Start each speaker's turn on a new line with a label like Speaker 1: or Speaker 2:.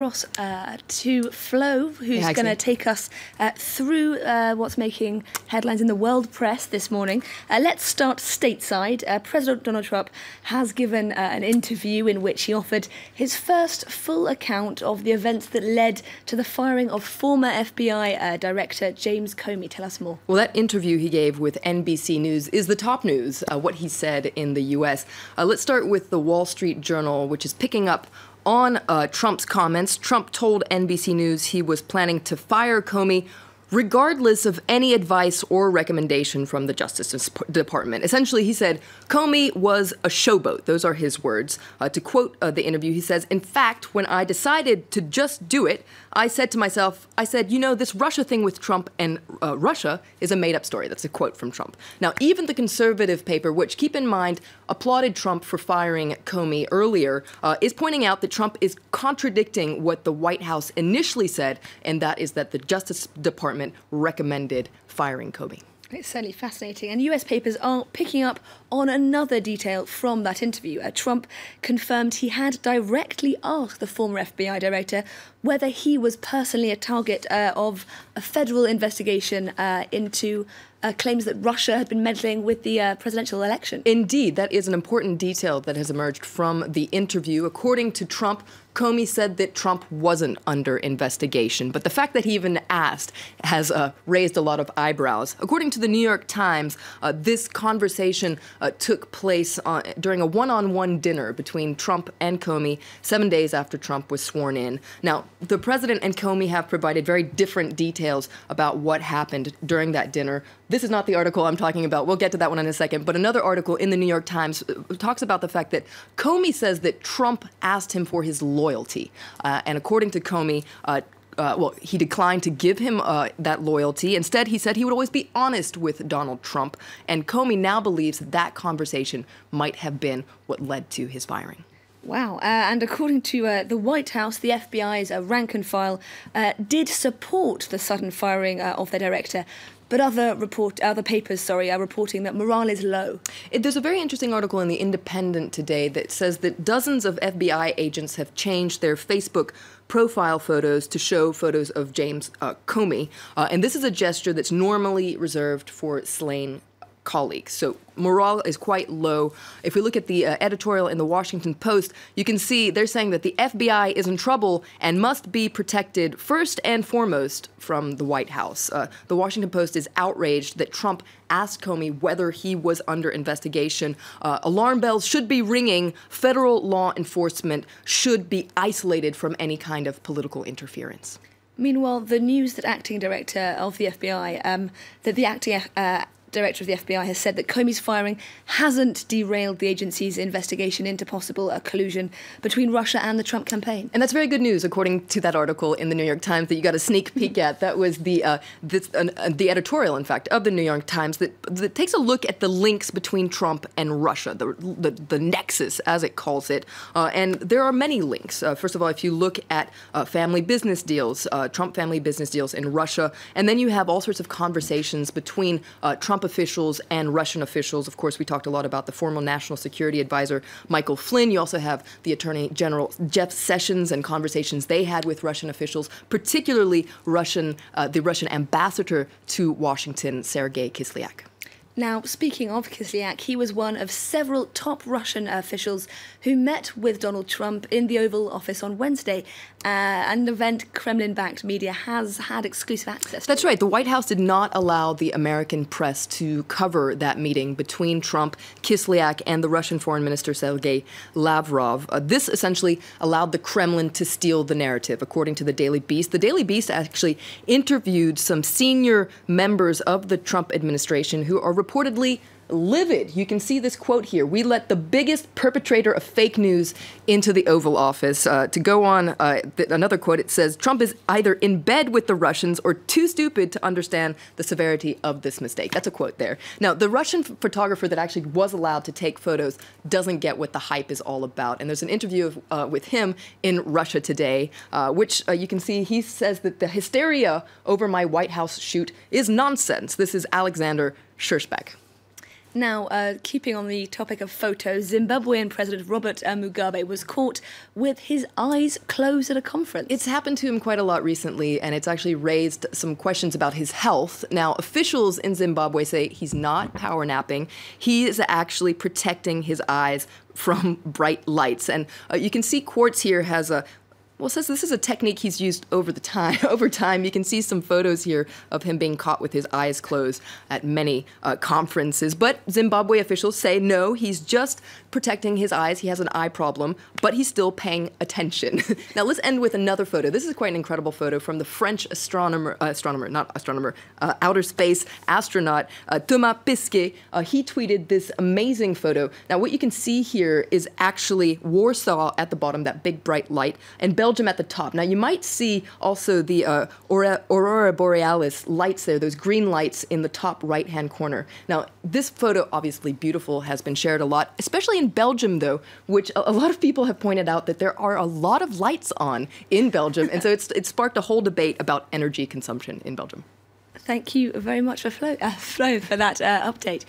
Speaker 1: Across to Flo, who's going to take us through what's making headlines in the world press this morning. Let's start stateside. President Donald Trump has given an interview in which he offered his first full account of the events that led to the firing of former FBI Director James Comey. Tell us more.
Speaker 2: Well, that interview he gave with NBC News is the top news, what he said in the U.S. Let's start with the Wall Street Journal, which is picking up on Trump's comments. Trump told NBC News he was planning to fire Comey regardless of any advice or recommendation from the Justice Department. Essentially, he said Comey was a showboat. Those are his words. To quote the interview, he says, "In fact, when I decided to just do it, I said to myself, you know, this Russia thing with Trump and Russia is a made-up story." That's a quote from Trump. Now, even the conservative paper, which, keep in mind, applauded Trump for firing Comey earlier, is pointing out that Trump is contradicting what the White House initially said, and that is that the Justice Department recommended firing Comey.
Speaker 1: It's certainly fascinating. And US papers are picking up on another detail from that interview. Trump confirmed he had directly asked the former FBI director whether he was personally a target of a federal investigation into claims that Russia had been meddling with the presidential election.
Speaker 2: Indeed, that is an important detail that has emerged from the interview. According to Trump, Comey said that Trump wasn't under investigation, but the fact that he even asked has raised a lot of eyebrows. According to the New York Times, this conversation took place during a one-on-one dinner between Trump and Comey 7 days after Trump was sworn in. Now, the president and Comey have provided very different details about what happened during that dinner. This is not the article I'm talking about. We'll get to that one in a second. But another article in the New York Times talks about the fact that Comey says that Trump asked him for his loyalty. And according to Comey, he declined to give him that loyalty. Instead, he said he would always be honest with Donald Trump. And Comey now believes that conversation might have been what led to his firing.
Speaker 1: Wow. And according to the White House, the FBI's rank and file did support the sudden firing of their director. But other papers are reporting that morale is low.
Speaker 2: There's a very interesting article in The Independent today that says that dozens of FBI agents have changed their Facebook profile photos to show photos of James Comey. And this is a gesture that's normally reserved for slain colleagues. So morale is quite low. If we look at the editorial in the Washington Post, you can see they're saying that the FBI is in trouble and must be protected first and foremost from the White House. The Washington Post is outraged that Trump asked Comey whether he was under investigation. Alarm bells should be ringing. Federal law enforcement should be isolated from any kind of political interference.
Speaker 1: Meanwhile, the news that acting director of the FBI, Director of the FBI has said that Comey's firing hasn't derailed the agency's investigation into possible collusion between Russia and the Trump campaign.
Speaker 2: And that's very good news, according to that article in the New York Times that you got a sneak peek at. That was the editorial, in fact, of the New York Times that takes a look at the links between Trump and Russia, the nexus, as it calls it. And there are many links. First of all, if you look at family business deals, Trump family business deals in Russia, and then you have all sorts of conversations between Trump officials and Russian officials. Of course, we talked a lot about the former National Security Advisor Michael Flynn. You also have the Attorney General Jeff Sessions and conversations they had with Russian officials, particularly the Russian ambassador to Washington, Sergei Kislyak.
Speaker 1: Now, speaking of Kislyak, he was one of several top Russian officials who met with Donald Trump in the Oval Office on Wednesday, an event Kremlin-backed media has had exclusive access to.
Speaker 2: That's right. The White House did not allow the American press to cover that meeting between Trump, Kislyak, and the Russian Foreign Minister Sergei Lavrov. This essentially allowed the Kremlin to steal the narrative, according to the Daily Beast. The Daily Beast actually interviewed some senior members of the Trump administration who are reportedly livid. You can see this quote here. "We let the biggest perpetrator of fake news into the Oval Office." To go on, another quote, it says, "Trump is either in bed with the Russians or too stupid to understand the severity of this mistake." That's a quote there. Now, the Russian photographer that actually was allowed to take photos doesn't get what the hype is all about. And there's an interview with him in Russia today, which you can see he says that the hysteria over my White House shoot is nonsense. This is Alexander Scherschbeck.
Speaker 1: Now, keeping on the topic of photos, Zimbabwean President Robert Mugabe was caught with his eyes closed at a conference.
Speaker 2: It's happened to him quite a lot recently, and it's actually raised some questions about his health. Now, officials in Zimbabwe say he's not power napping. He is actually protecting his eyes from bright lights. And you can see Quartz here has a says this is a technique he's used over time. You can see some photos here of him being caught with his eyes closed at many conferences. But Zimbabwe officials say, no, he's just protecting his eyes. He has an eye problem, but he's still paying attention. Now, let's end with another photo. This is quite an incredible photo from the French outer space astronaut, Thomas Pesquet. He tweeted this amazing photo. Now, what you can see here is actually Warsaw at the bottom, that big bright light, and Belgium at the top. Now, you might see also the Aurora Borealis lights there, those green lights in the top right-hand corner. Now, this photo, obviously beautiful, has been shared a lot, especially in Belgium, though, which a lot of people have pointed out that there are a lot of lights on in Belgium, and so it sparked a whole debate about energy consumption in Belgium.
Speaker 1: Thank you very much for Flo for that update.